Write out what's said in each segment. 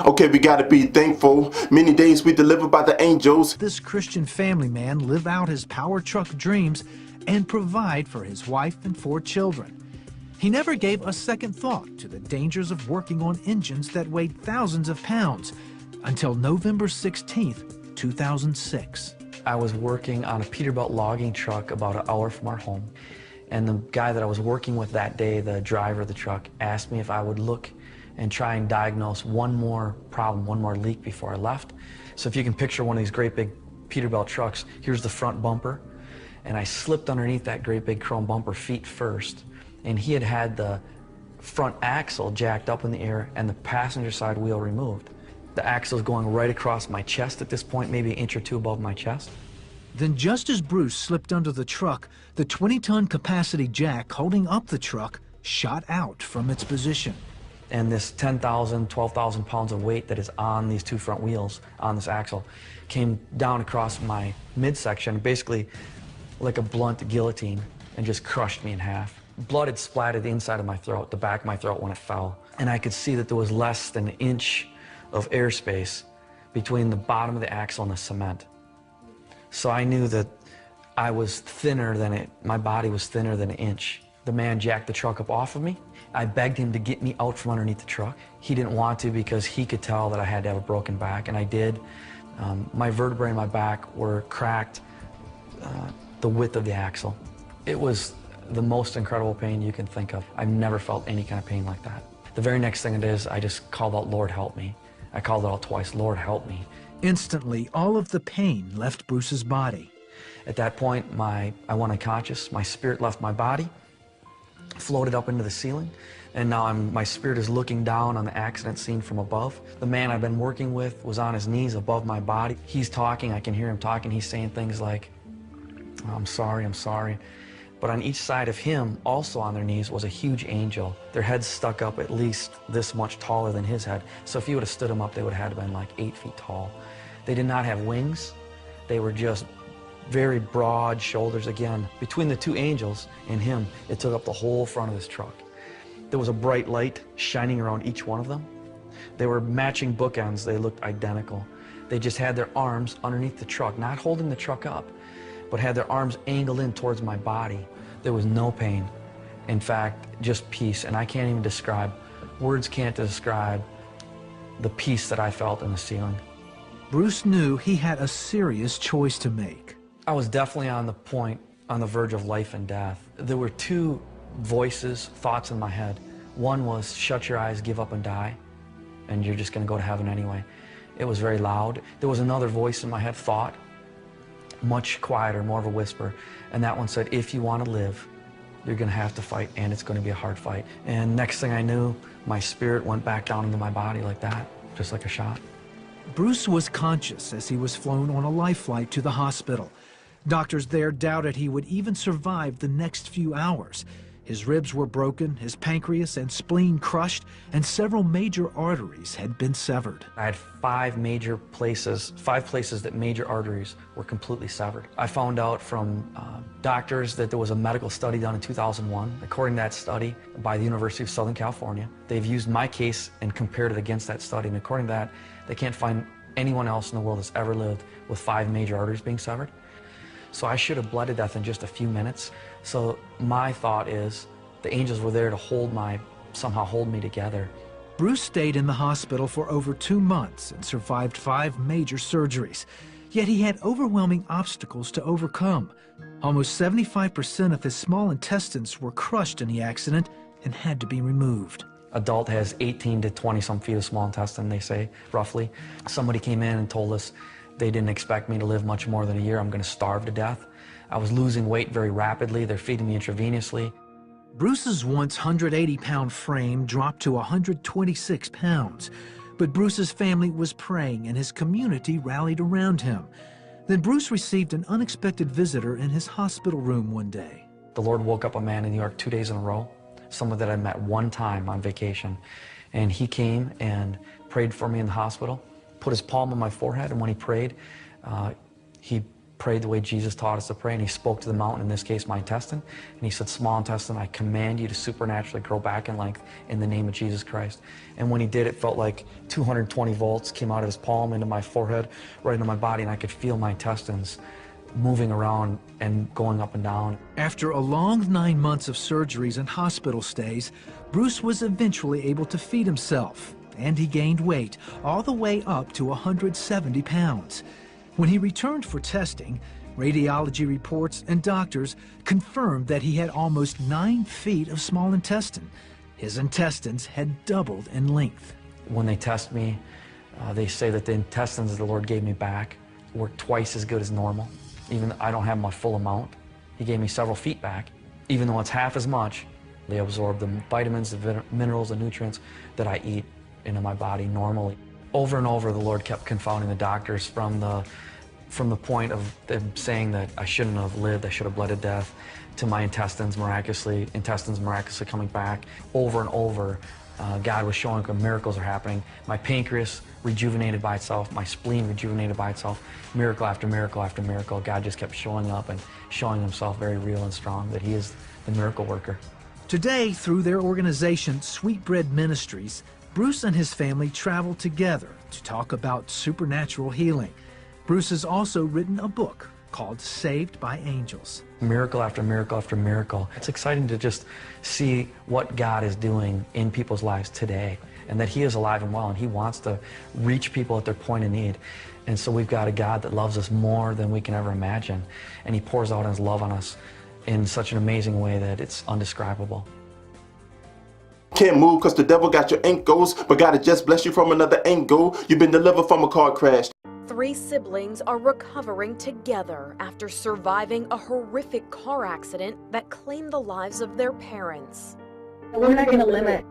Okay, we gotta be thankful. Many days we delivered by the angels. This Christian family man live out his power truck dreams and provide for his wife and 4 children. He never gave a second thought to the dangers of working on engines that weighed thousands of pounds until November 16th, 2006. I was working on a Peterbilt logging truck about an hour from our home, and the guy that I was working with that day, the driver of the truck, asked me if I would look and try and diagnose one more problem, one more leak before I left. So if you can picture one of these great big Peterbilt trucks, here's the front bumper, and I slipped underneath that great big chrome bumper feet first, and he had the front axle jacked up in the air and the passenger side wheel removed. The axle is going right across my chest at this point, maybe an inch or 2 above my chest. Then just as Bruce slipped under the truck, the 20-ton capacity jack holding up the truck shot out from its position. And this 10,000, 12,000 pounds of weight that is on these 2 front wheels, on this axle, came down across my midsection, basically like a blunt guillotine, and just crushed me in half. Blood had splattered the inside of my throat, the back of my throat when it fell. And I could see that there was less than an inch of airspace between the bottom of the axle and the cement. So I knew that I was thinner than my body was thinner than an inch. The man jacked the truck up off of me. I begged him to get me out from underneath the truck. He didn't want to because he could tell that I had to have a broken back, and I did. My vertebrae in my back were cracked the width of the axle. It was the most incredible pain you can think of. I've never felt any kind of pain like that. The very next thing it is, I just called out, "Lord, help me." I called it out twice, "Lord, help me." Instantly, all of the pain left Bruce's body. At that point, I went unconscious. My spirit left my body, floated up into the ceiling, and now my spirit is looking down on the accident scene from above. The man I've been working with was on his knees above my body. He's talking, I can hear him talking. He's saying things like, "I'm sorry, I'm sorry." But on each side of him, also on their knees, was a huge angel. Their heads stuck up at least this much taller than his head. So if you would have stood them up, they would have had to been like 8 feet tall. They did not have wings. They were just very broad shoulders. Again, between the 2 angels and him, it took up the whole front of this truck. There was a bright light shining around each one of them. They were matching bookends. They looked identical. They just had their arms underneath the truck, not holding the truck up, but had their arms angled in towards my body. There was no pain. In fact, just peace, and I can't even describe, words can't describe the peace that I felt in the ceiling. Bruce knew he had a serious choice to make. I was definitely on the point, on the verge of life and death. There were 2 voices, thoughts in my head. One was, shut your eyes, give up and die, and you're just gonna go to heaven anyway. It was very loud. There was another voice in my head, thought, much quieter, more of a whisper, and that one said, if you want to live, you're going to have to fight, and it's going to be a hard fight. And next thing I knew, my spirit went back down into my body like that, just like a shot. Bruce was conscious as he was flown on a life flight to the hospital. Doctors there doubted he would even survive the next few hours. His ribs were broken, his pancreas and spleen crushed, and several major arteries had been severed. I had 5 places that major arteries were completely severed. I found out from doctors that there was a medical study done in 2001. According to that study by the University of Southern California, they've used my case and compared it against that study, and according to that, they can't find anyone else in the world that's ever lived with 5 major arteries being severed. So I should have bled to death in just a few minutes. So my thought is the angels were there to somehow hold me together. Bruce stayed in the hospital for over 2 months and survived 5 major surgeries. Yet he had overwhelming obstacles to overcome. Almost 75% of his small intestines were crushed in the accident and had to be removed. Adult has 18 to 20 some feet of small intestine, they say, roughly. Somebody came in and told us they didn't expect me to live much more than a year. I'm going to starve to death. I was losing weight very rapidly. They're feeding me intravenously. Bruce's once 180-pound frame dropped to 126 pounds. But Bruce's family was praying and his community rallied around him. Then Bruce received an unexpected visitor in his hospital room one day. The Lord woke up a man in New York 2 days in a row, someone that I met one time on vacation. And he came and prayed for me in the hospital, put his palm on my forehead, and when he prayed, he prayed the way Jesus taught us to pray, and he spoke to the mountain, in this case my intestine, and he said, small intestine, I command you to supernaturally grow back in length in the name of Jesus Christ. And when he did, it felt like 220 volts came out of his palm into my forehead, right into my body, and I could feel my intestines moving around and going up and down. After a long 9 months of surgeries and hospital stays, Bruce was eventually able to feed himself, and he gained weight, all the way up to 170 pounds. When he returned for testing, radiology reports and doctors confirmed that he had almost 9 feet of small intestine. His intestines had doubled in length. When they test me, they say that the intestines that the Lord gave me back work twice as good as normal. Even though I don't have my full amount, he gave me several feet back. Even though it's half as much, they absorb the vitamins, the minerals, the nutrients that I eat into my body normally. Over and over, the Lord kept confounding the doctors from the point of them saying that I shouldn't have lived, I should have bled to death, to my intestines miraculously coming back. Over and over, God was showing miracles are happening. My pancreas rejuvenated by itself, my spleen rejuvenated by itself, miracle after miracle after miracle. God just kept showing up and showing himself very real and strong, that he is the miracle worker. Today, through their organization, Sweetbread Ministries, Bruce and his family travel together to talk about supernatural healing. Bruce has also written a book called Saved by Angels. Miracle after miracle after miracle. It's exciting to just see what God is doing in people's lives today, and that he is alive and well, and he wants to reach people at their point of need. And so we've got a God that loves us more than we can ever imagine, and he pours out his love on us in such an amazing way that it's undescribable. Can't move because the devil got your ankles, but God has just blessed you from another angle. You've been delivered from a car crash. 3 siblings are recovering together after surviving a horrific car accident that claimed the lives of their parents. We're not going to limit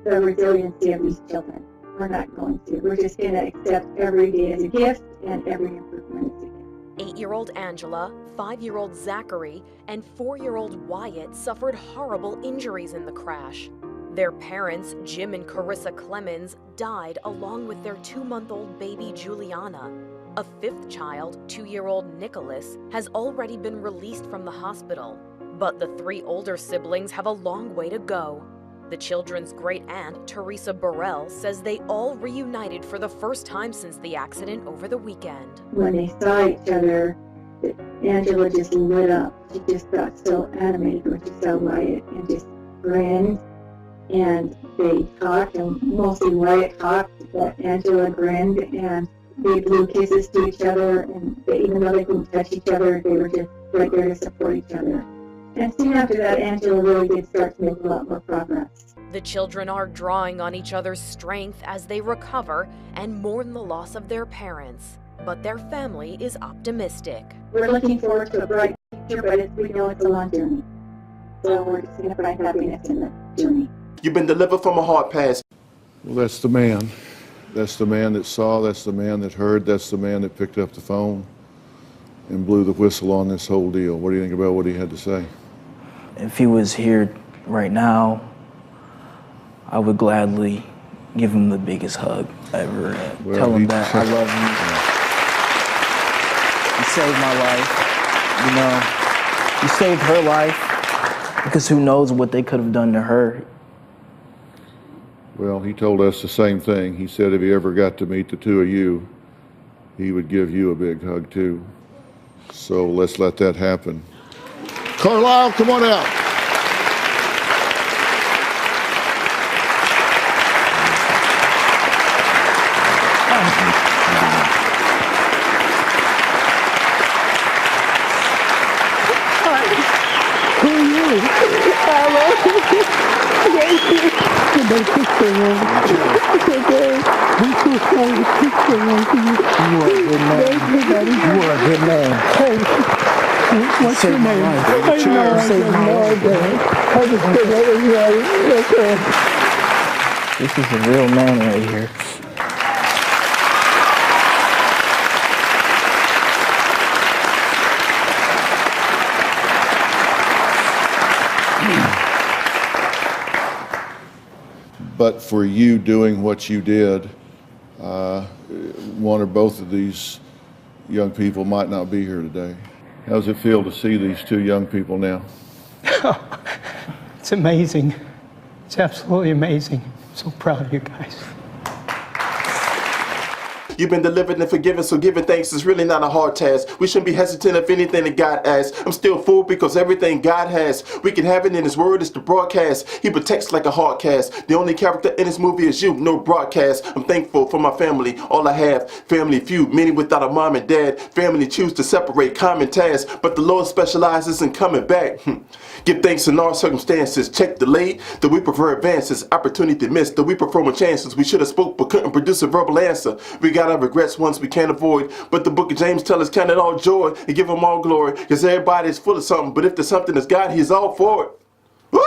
the resiliency of these children. We're not going to. We're just going to accept every day as a gift and every improvement as a gift. 8-year-old Angela, 5-year-old Zachary, and 4-year-old Wyatt suffered horrible injuries in the crash. Their parents, Jim and Carissa Clemens, died along with their 2-month-old baby Juliana. A 5th child, 2-year-old Nicholas, has already been released from the hospital. But the 3 older siblings have a long way to go. The children's great-aunt, Teresa Burrell, says they all reunited for the first time since the accident over the weekend. When they saw each other, Angela just lit up. She just got so animated when she saw Wyatt and just grinned. And they talked, and mostly Wyatt talked, but Angela grinned, and they blew kisses to each other, and even though they couldn't touch each other, they were just right there to support each other. And soon after that, Angela really did start to make a lot more progress. The children are drawing on each other's strength as they recover and mourn the loss of their parents. But their family is optimistic. We're looking forward to a bright future, but we know it's a long journey. So we're just going to find happiness in the journey. You've been delivered from a hard past. Well, that's the man. That's the man that saw, that's the man that heard, that's the man that picked up the phone and blew the whistle on this whole deal. What do you think about what he had to say? If he was here right now, I would gladly give him the biggest hug ever. Tell him that I love him. He saved my life. You know, he saved her life, because who knows what they could have done to her. Well, he told us the same thing. He said if he ever got to meet the two of you, he would give you a big hug too. So let's let that happen. Carlisle, come on out. What's your name? This is a real man right here. But for you doing what you did, one or both of these young people might not be here today. How does it feel to see these two young people now? It's amazing. It's absolutely amazing. I'm so proud of you guys. You've been delivered and forgiven, so giving thanks is really not a hard task. We shouldn't be hesitant if anything that God asks. I'm still full because everything God has, we can have it in His Word. It's the broadcast. He protects like a hard cast. The only character in this movie is you, no broadcast. I'm thankful for my family, all I have. Family feud, many without a mom and dad. Family choose to separate common tasks, but the Lord specializes in coming back. Give thanks in all circumstances. Check delayed, that we prefer advances. Opportunity missed, that we prefer more chances. We should have spoke but couldn't produce a verbal answer. We got our regrets once we can't avoid, but the book of James tells us count it all joy and give Him all glory, because everybody is full of something, but if there's something that's God, He's all for it. Woo!